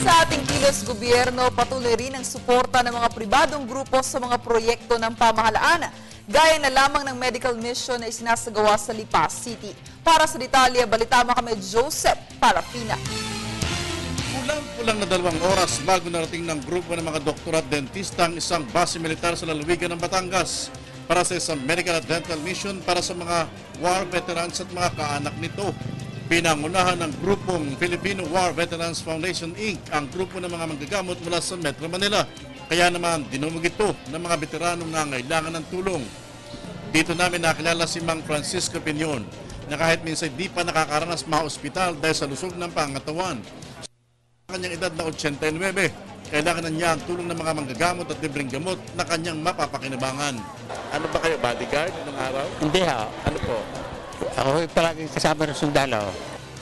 Sa ating kilos gobyerno, patuloy rin ang suporta ng mga pribadong grupo sa mga proyekto ng pamahalaan, gaya na lamang ng medical mission na isinasagawa sa Lipa City. Para sa detalye, balita mo kami Joseph Parapina. Kulang-kulang na 2 oras bago narating ng grupo ng mga doktor at dentista ang isang base militar sa lalawigan ng Batangas para sa isang medical at dental mission para sa mga war veterans at mga kaanak nito. Pinangunahan ng grupong Filipino War Veterans Foundation Inc. ang grupo ng mga manggagamot mula sa Metro Manila. Kaya naman dinumog ito ng mga veteranong nangailangan ng tulong. Dito namin nakilala si Mang Francisco Piñon na kahit minsan di pa nakakaranas ma-ospital dahil sa lusog ng pangatawan. Sa kanyang edad na 89, kailangan na niya ang tulong ng mga manggagamot at libreng gamot na kanyang mapapakinabangan. Ano ba kayo, bodyguard ng araw? Hindi ha. Ano po? Ako palagi kasama ng sundalo.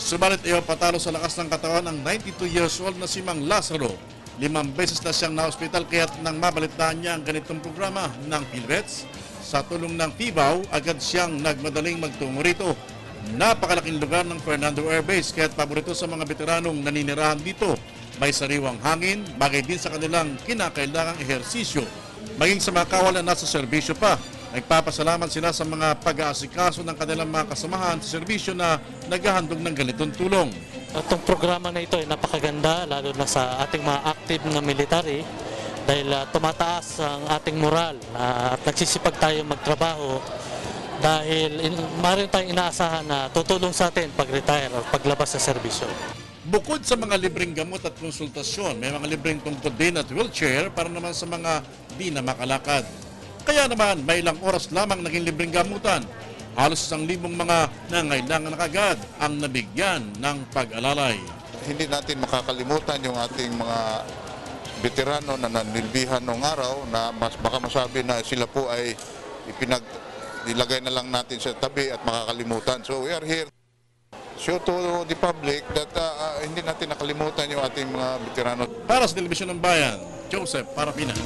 Subalit iyo patalo sa lakas ng katawan ang 92 years old na si Mang Lazaro. 5 beses na siyang na-hospital kaya't nang mabalitaan niya ang ganitong programa ng PhilVets, sa tulong ng PIBAW, agad siyang nagmadaling magtungo rito. Napakalaking lugar ng Fernando Air Base kaya't paborito sa mga veteranong naninirahan dito. May sariwang hangin, bagay din sa kanilang kinakailangang ehersisyo. Maging sa mga kawalan nasa serbisyo pa, nagpapasalamat sila sa mga pag-aasikaso ng kanilang mga kasamahan sa serbisyo na naghahandog ng ganitong tulong. Itong programa na ito ay napakaganda, lalo na sa ating mga active na military, dahil tumataas ang ating moral at nagsisipag tayo magtrabaho dahil maaaring tayong inaasahan na tutulong sa atin pag-retire o paglabas sa serbisyo. Bukod sa mga libreng gamot at konsultasyon, may mga libreng tungkod din at wheelchair para naman sa mga di na makalakad. Kaya naman, may ilang oras lamang naging libreng gamutan. Halos 1,000 mga nangailangan na kagad ang nabigyan ng pag-alalay. Hindi natin makakalimutan yung ating mga veterano na nanilbihan noong araw na baka masabi na sila po ay ilagay na lang natin sa tabi at makakalimutan. So we are here to show to the public that hindi natin nakalimutan yung ating mga veterano. Para sa Telebisyon ng Bayan, Joseph Parapina.